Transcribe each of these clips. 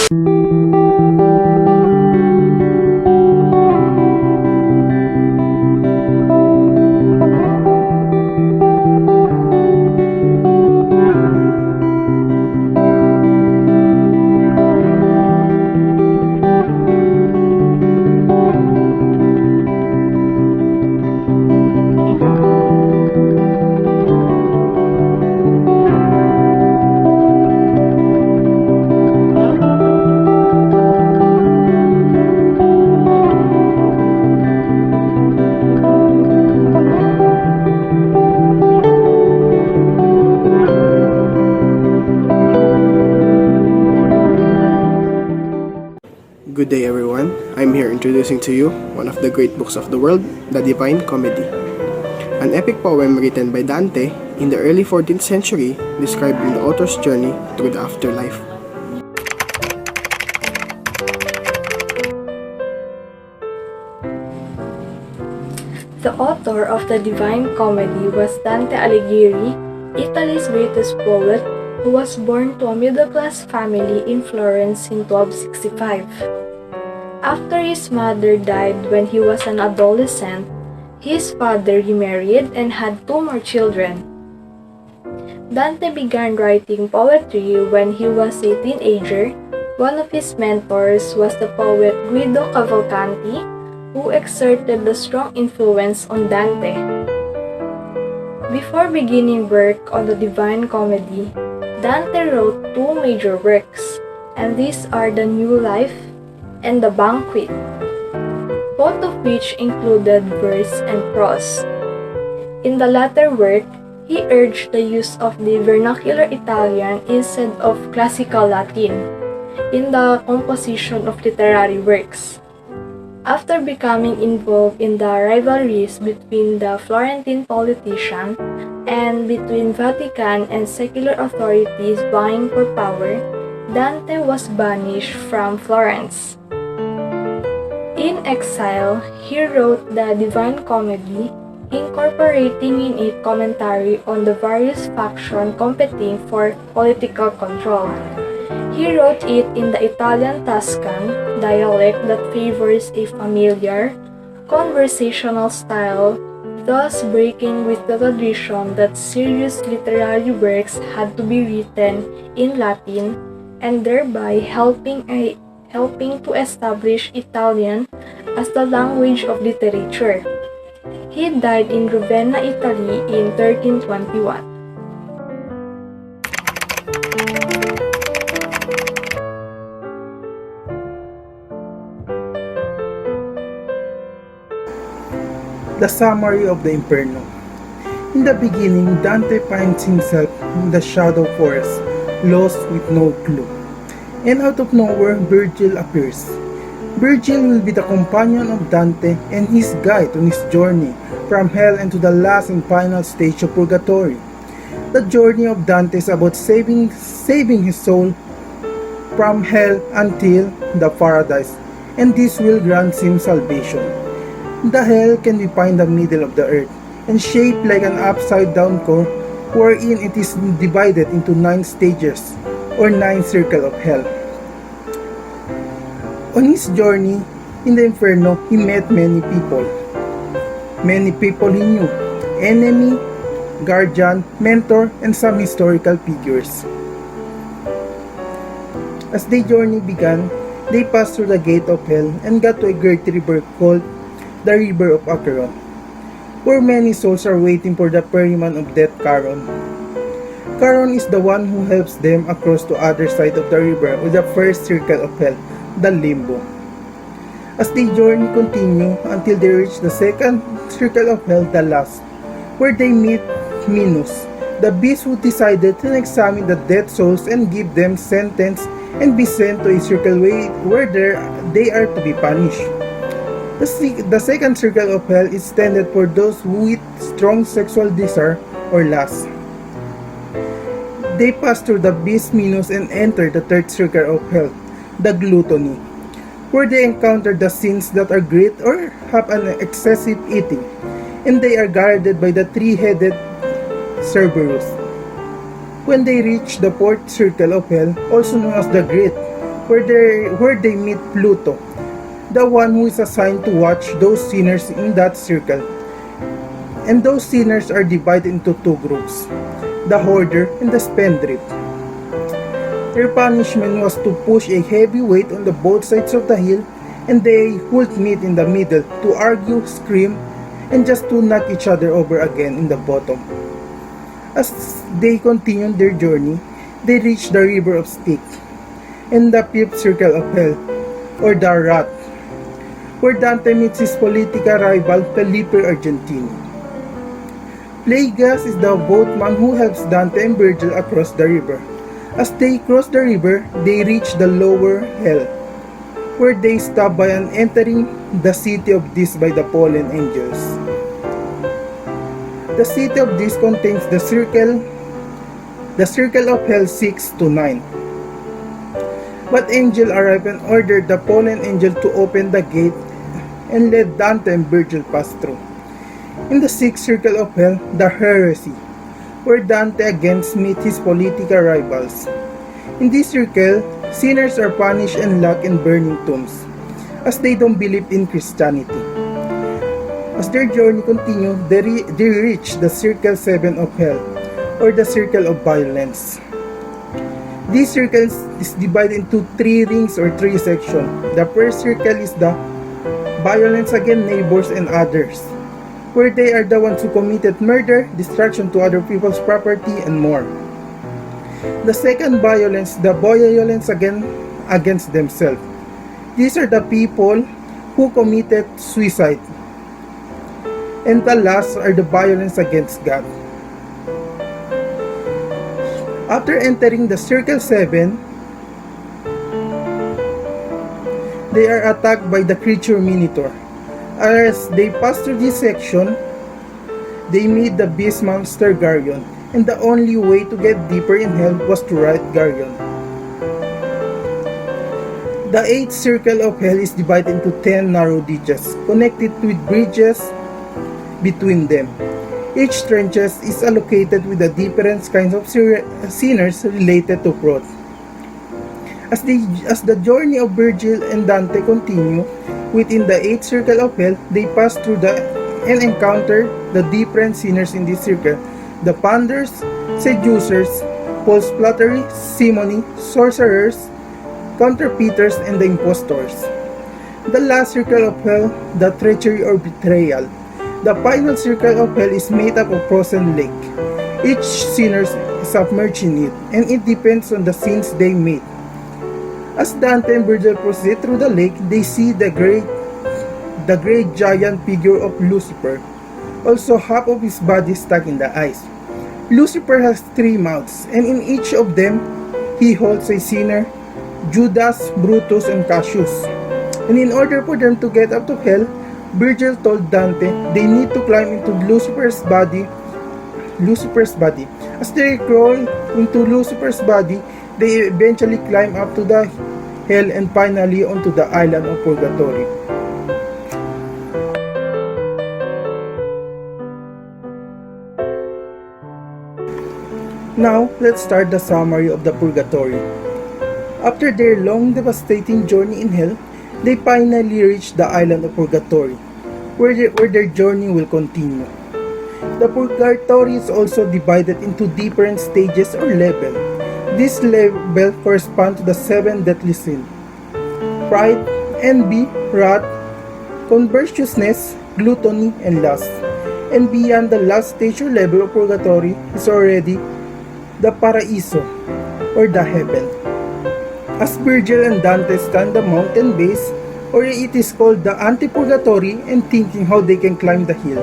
Good day everyone, I'm here introducing to you one of the great books of the world, the Divine Comedy. An epic poem written by Dante in the early 14th century describing the author's journey through the afterlife. The author of the Divine Comedy was Dante Alighieri, Italy's greatest poet, who was born to a middle-class family in Florence in 1265. After his mother died when he was an adolescent, his father remarried and had 2 more children. Dante began writing poetry when he was a teenager. One of his mentors was the poet Guido Cavalcanti, who exerted a strong influence on Dante. Before beginning work on the Divine Comedy, Dante wrote 2 major works, and these are the New Life and the Banquet, both of which included verse and prose. In the latter work, he urged the use of the vernacular Italian instead of classical Latin in the composition of literary works. After becoming involved in the rivalries between the Florentine politicians and between Vatican and secular authorities vying for power, Dante was banished from Florence. In exile, he wrote the Divine Comedy, incorporating in it commentary on the various factions competing for political control. He wrote it in the Italian Tuscan dialect that favors a familiar, conversational style, thus breaking with the tradition that serious literary works had to be written in Latin and thereby helping to establish Italian as the language of literature. He died in Ravenna, Italy in 1321. The summary of the Inferno. In the beginning, Dante finds himself in the shadow forest, lost with no clue. And out of nowhere, Virgil appears. Virgil will be the companion of Dante and his guide on his journey from hell into the last and final stage of purgatory. The journey of Dante is about saving his soul from hell until the paradise, and this will grant him salvation. The hell can be found in the middle of the earth and shaped like an upside-down core wherein it is divided into 9 stages or 9 circles of hell. On his journey in the Inferno, he met many people. Many people he knew, enemy, guardian, mentor, and some historical figures. As their journey began, they passed through the gate of hell and got to a great river called the River of Acheron, where many souls are waiting for the ferryman of death, Charon. Charon is the one who helps them across to other side of the river with the first circle of hell, the Limbo. As the journey continue until they reach the second circle of hell, the last, where they meet Minos, the beast who decided to examine the dead souls and give them sentence and be sent to a circle where they are to be punished. The second circle of hell is intended for those with strong sexual desire or lust. They pass through the beast Minos and enter the third circle of hell, the Gluttony, where they encounter the sins that are great or have an excessive eating, and they are guarded by the 3-headed Cerberus. When they reach the fourth circle of hell, also known as the Great, where they meet Pluto, the one who is assigned to watch those sinners in that circle. And those sinners are divided into two groups, the hoarder and the spendthrift. Their punishment was to push a heavy weight on the both sides of the hill, and they would meet in the middle to argue, scream, and just to knock each other over again in the bottom. As they continued their journey, they reached the river of Styx and the fifth circle of hell, or the Rat, where Dante meets his political rival Felipe Argentini. Plagas is the boatman who helps Dante and Virgil across the river. As they cross the river, they reach the lower hell, where they stop by and entering the city of Dis by the fallen angels. The city of Dis contains the circle of hell 6 to 9. But angel arrived and ordered the fallen angel to open the gate and let Dante and Virgil pass through. In the sixth circle of hell, the heresy, where Dante again meets his political rivals. In this circle, sinners are punished and locked in burning tombs, as they don't believe in Christianity. As their journey continues, they reach the circle 7 of hell, or the circle of violence. This circle is divided into 3 rings or 3 sections. The first circle is the violence against neighbors and others, where they are the ones who committed murder, destruction to other people's property, and more. The second violence, the violence against themselves. These are the people who committed suicide. And the last are the violence against God. After entering the circle 7, they are attacked by the creature Minotaur. As they pass through this section, they meet the beast monster Garyon, and the only way to get deeper in hell was to ride Garyon. The 8th circle of hell is divided into 10 narrow ditches, connected with bridges between them. Each trenches is allocated with the different kinds of sinners related to fraud. As the journey of Virgil and Dante continue, within the 8th circle of hell, they pass through and encounter the different sinners in this circle: the panders, seducers, false flattery, simony, sorcerers, counterfeiters, and the impostors. The last circle of hell, the treachery or betrayal. The final circle of hell is made up of frozen lake. Each sinner is submerged in it, and it depends on the sins they made. As Dante and Virgil proceed through the lake, they see the great giant figure of Lucifer, also half of his body stuck in the ice. Lucifer has 3 mouths, and in each of them, he holds a sinner, Judas, Brutus, and Cassius. And in order for them to get out of hell, Virgil told Dante they need to climb into Lucifer's body. As they crawl into Lucifer's body, they eventually climb up to the hell and finally onto the island of Purgatory. Now, let's start the summary of the Purgatory. After their long, devastating journey in hell, they finally reach the island of Purgatory, where their journey will continue. The Purgatory is also divided into different stages or levels. This level corresponds to the 7 deadly sins: pride, envy, wrath, covetousness, gluttony, and lust. And beyond the last stage or level of Purgatory is already the Paraiso, or the heaven. As Virgil and Dante stand the mountain base, or it is called the Antipurgatory, and thinking how they can climb the hill.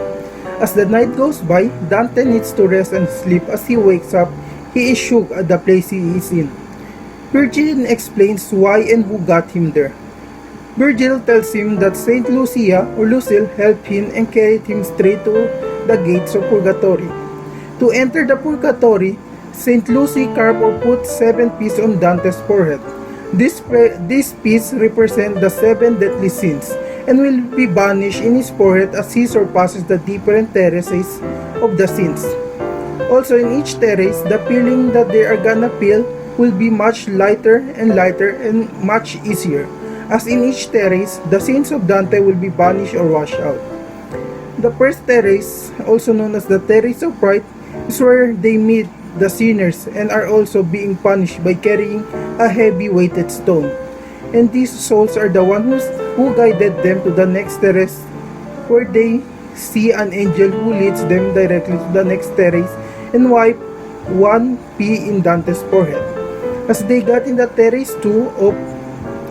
As the night goes by, Dante needs to rest and sleep. As he wakes up, he is shook at the place he is in. Virgil explains why and who got him there. Virgil tells him that Saint Lucia or Lucille helped him and carried him straight to the gates of Purgatory. To enter the Purgatory, Saint Lucy carved or put 7 pieces on Dante's forehead. This piece represents the 7 deadly sins and will be banished in his forehead as he surpasses the different terraces of the sins. Also in each terrace, the feeling that they are gonna feel will be much lighter and much easier, as in each terrace, the sins of Dante will be banished or washed out. The first terrace, also known as the terrace of pride, is where they meet the sinners and are also being punished by carrying a heavy weighted stone. And these souls are the ones who guided them to the next terrace, where they see an angel who leads them directly to the next terrace and wipe one P in Dante's forehead. As they got in the terrace 2 of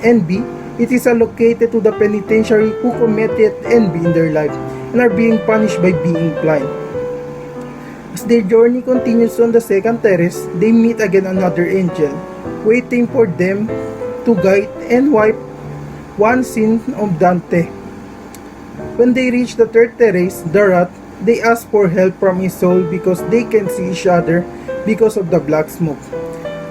envy, it is allocated to the penitentiary who committed envy in their life and are being punished by being blind. As their journey continues on the second terrace, they meet again another angel, waiting for them to guide and wipe one sin of Dante. When they reach the third terrace, the rat, they ask for help from his soul because they can see each other because of the black smoke.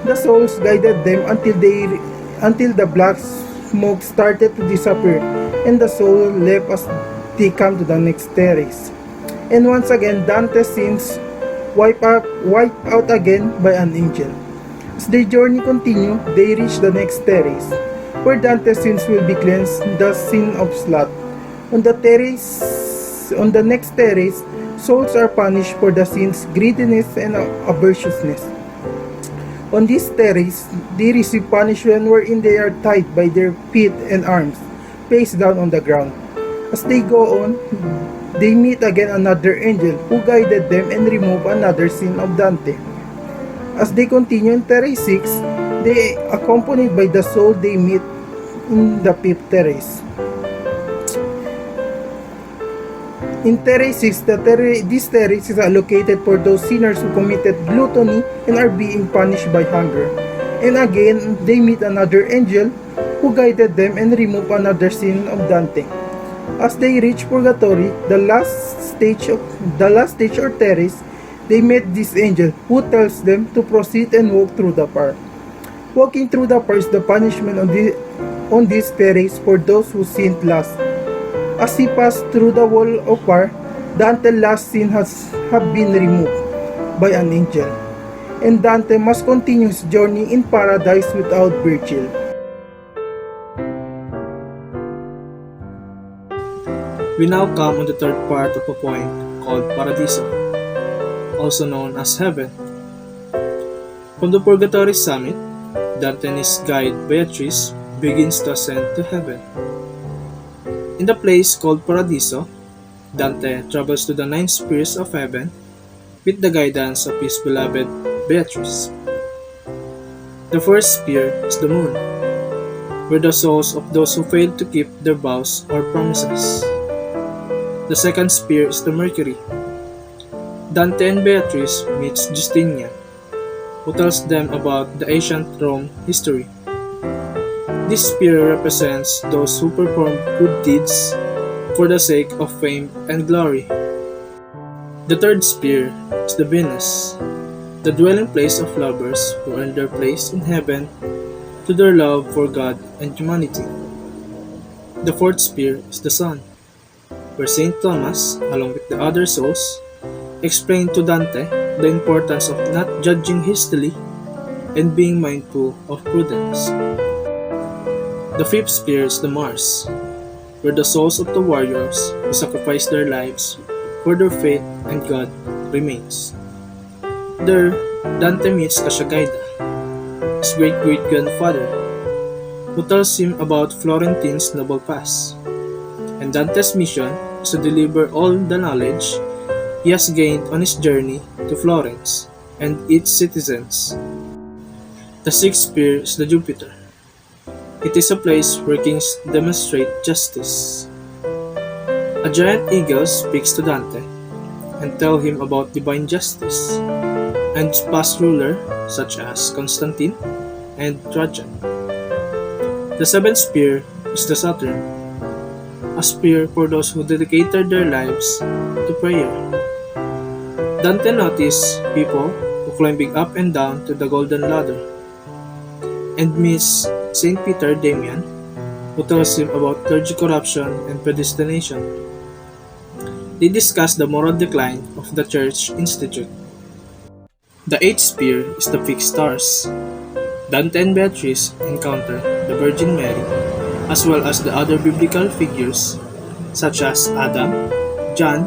The souls guided them until the black smoke started to disappear and the soul left as they come to the next terrace. And once again, Dante's sins wiped out again by an angel. As their journey continue, they reach the next terrace, where Dante's sins will be cleansed, the sin of sloth. On the next terrace, souls are punished for the sins greediness and avariciousness. On this terrace, they receive punishment wherein they are tied by their feet and arms, face down on the ground. As they go on, they meet again another angel who guided them and removed another sin of Dante. As they continue in terrace 6, they are accompanied by the soul they meet in the fifth terrace. In terrace 6, this terrace is allocated for those sinners who committed gluttony and are being punished by hunger. And again, they meet another angel who guided them and removed another sin of Dante. As they reach purgatory, the last stage or terrace, they met this angel who tells them to proceed and walk through the fire. Walking through the fire is the punishment on this terrace for those who sinned last. As he passed through the wall of fire, Dante's last sin have been removed by an angel, and Dante must continue his journey in paradise without Virgil. We now come on the third part of a point called Paradiso, also known as Heaven. From the Purgatory summit, Dante and his guide Beatrice begins to ascend to heaven. In the place called Paradiso, Dante travels to the 9 spheres of heaven with the guidance of his beloved Beatrice. The first sphere is the moon, where the souls of those who failed to keep their vows or promises. The second sphere is the Mercury. Dante and Beatrice meets Justinian, who tells them about the ancient Rome history. This sphere represents those who perform good deeds for the sake of fame and glory. The third sphere is the Venus, the dwelling place of lovers who earn their place in heaven through their love for God and humanity. The fourth sphere is the Sun, where Saint Thomas, along with the other souls, explained to Dante the importance of not judging hastily and being mindful of prudence. The fifth sphere is the Mars, where the souls of the warriors who sacrificed their lives for their faith and God remains. There, Dante meets Casiagida, his great-great-grandfather, who tells him about Florentine's noble past, and Dante's mission is to deliver all the knowledge he has gained on his journey to Florence and its citizens. The sixth sphere is the Jupiter. It is a place where kings demonstrate justice. A giant eagle speaks to Dante and tells him about divine justice and past rulers such as Constantine and Trajan. The seventh sphere is the Saturn, a sphere for those who dedicated their lives to prayer. Dante noticed people who climbing up and down to the golden ladder and meets Saint Peter Damian, who tells him about clergy corruption and predestination. They discuss the moral decline of the Church Institute. The eighth sphere is the fixed stars, Dante and Beatrice encounter the Virgin Mary, as well as the other biblical figures such as Adam, John,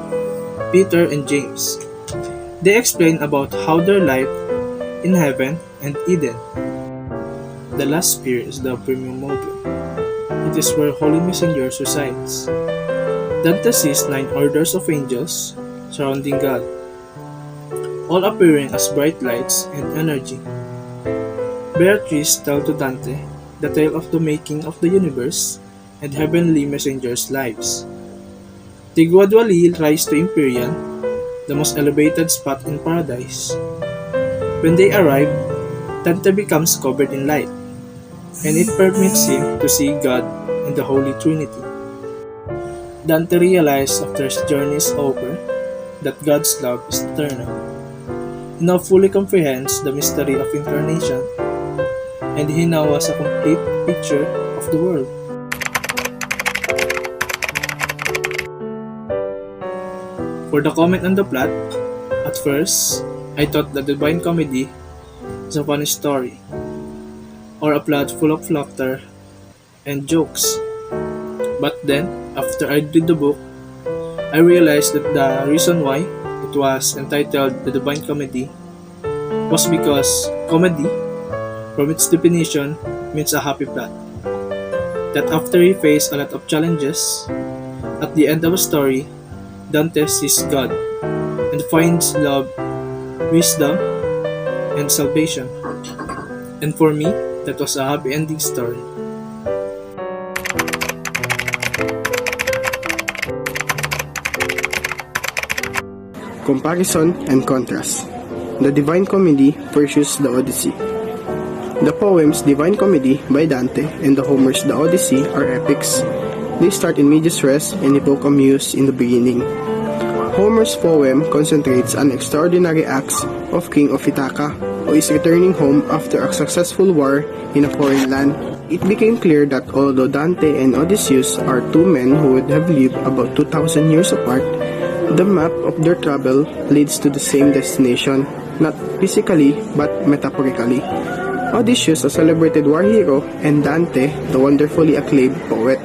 Peter, and James. They explain about how their life in heaven and Eden. The last sphere is the primum mobile. It is where holy messengers resides. Dante sees 9 orders of angels surrounding God, all appearing as bright lights and energy. Beatrice tells to Dante the tale of the making of the universe and heavenly messengers' lives. They gradually rise to Empyrean, the most elevated spot in paradise. When they arrive, Dante becomes covered in light, and it permits him to see God and the Holy Trinity. Dante realizes after his journey is over that God's love is eternal. He now fully comprehends the mystery of incarnation, and he now has a complete picture of the world. For the comment on the plot, at first, I thought the Divine Comedy is a funny story, or a plot full of laughter and jokes. But then, after I read the book, I realized that the reason why it was entitled The Divine Comedy was because comedy, from its definition, means a happy plot. That after he faced a lot of challenges, at the end of a story, Dante sees God and finds love, wisdom, and salvation. And for me, that was a happy ending story. Comparison and contrast. The Divine Comedy versus the Odyssey. The poems Divine Comedy by Dante and the Homer's The Odyssey are epics. They start in medias res and evoke a muse in the beginning. Homer's poem concentrates on extraordinary acts of King of Ithaca, who is returning home after a successful war in a foreign land. It became clear that although Dante and Odysseus are two men who would have lived about 2,000 years apart, the map of their travel leads to the same destination, not physically but metaphorically. Odysseus, a celebrated war hero, and Dante, the wonderfully acclaimed poet.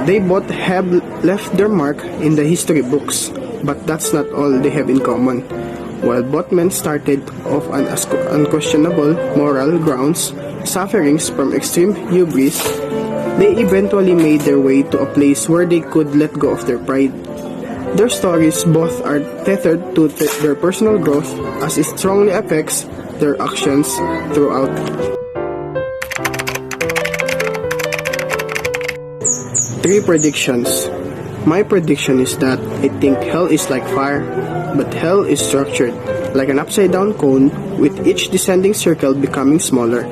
They both have left their mark in the history books, but that's not all they have in common. While both men started off on unquestionable moral grounds, sufferings from extreme hubris, they eventually made their way to a place where they could let go of their pride. Their stories both are tethered to their personal growth, as it strongly affects their actions throughout. Three predictions. My prediction is that I think hell is like fire, but hell is structured like an upside-down cone, with each descending circle becoming smaller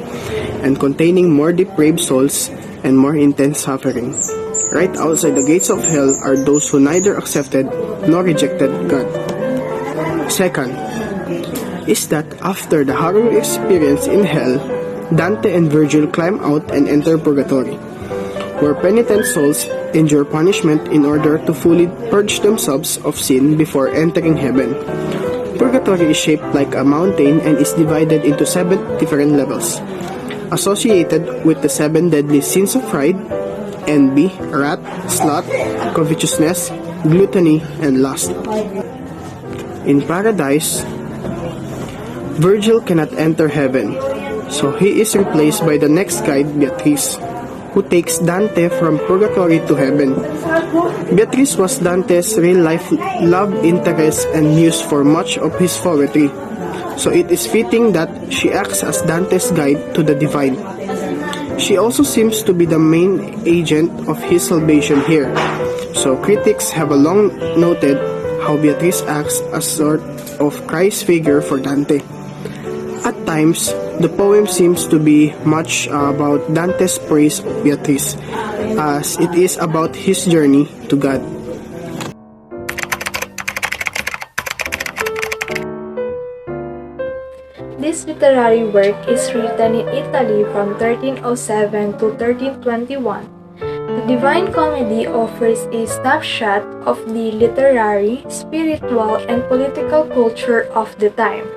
and containing more depraved souls and more intense suffering. Right outside the gates of hell are those who neither accepted nor rejected God. Second, is that after the harrowing experience in hell, Dante and Virgil climb out and enter purgatory, where penitent souls endure punishment in order to fully purge themselves of sin before entering heaven. Purgatory is shaped like a mountain and is divided into 7 different levels, associated with the 7 deadly sins of pride, envy, wrath, sloth, covetousness, gluttony, and lust. In paradise, Virgil cannot enter heaven, so he is replaced by the next guide, Beatrice, who takes Dante from purgatory to heaven. Beatrice was Dante's real-life love interest and muse for much of his poetry, so it is fitting that she acts as Dante's guide to the divine. She also seems to be the main agent of his salvation here, so critics have long noted how Beatrice acts as sort of Christ figure for Dante. At times, the poem seems to be much about Dante's praise of Beatrice, as it is about his journey to God. This literary work is written in Italy from 1307 to 1321. The Divine Comedy offers a snapshot of the literary, spiritual, and political culture of the time.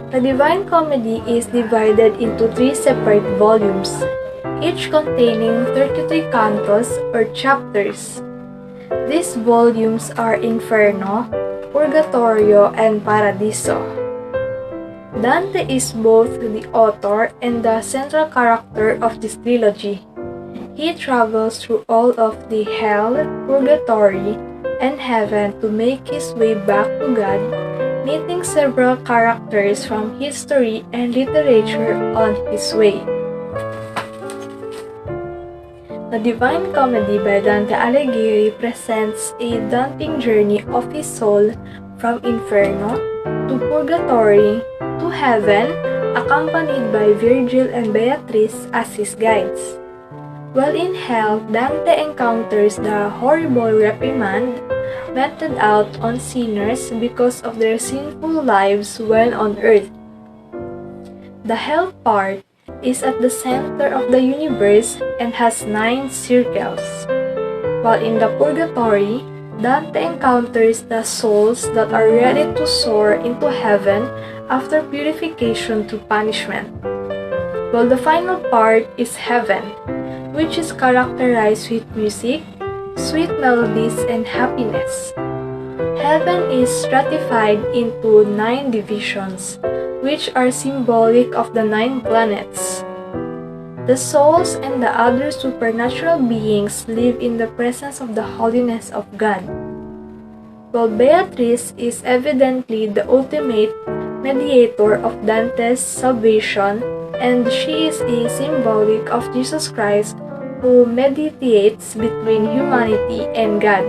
The Divine Comedy is divided into 3 separate volumes, each containing 33 cantos or chapters. These volumes are Inferno, Purgatorio, and Paradiso. Dante is both the author and the central character of this trilogy. He travels through all of the hell, purgatory, and heaven to make his way back to God, meeting several characters from history and literature on his way. The Divine Comedy by Dante Alighieri presents a daunting journey of his soul from Inferno to Purgatory to Heaven, accompanied by Virgil and Beatrice as his guides. While in Hell, Dante encounters the horrible reprimand meted out on sinners because of their sinful lives when on earth. The Hell part is at the center of the universe and has 9 circles. While in the Purgatory, Dante encounters the souls that are ready to soar into heaven after purification through punishment. While the final part is Heaven, which is characterized with music, sweet melodies, and happiness. Heaven is stratified into 9 divisions, which are symbolic of the 9 planets. The souls and the other supernatural beings live in the presence of the holiness of God. While Beatrice is evidently the ultimate mediator of Dante's salvation, and she is a symbolic of Jesus Christ who mediates between humanity and God.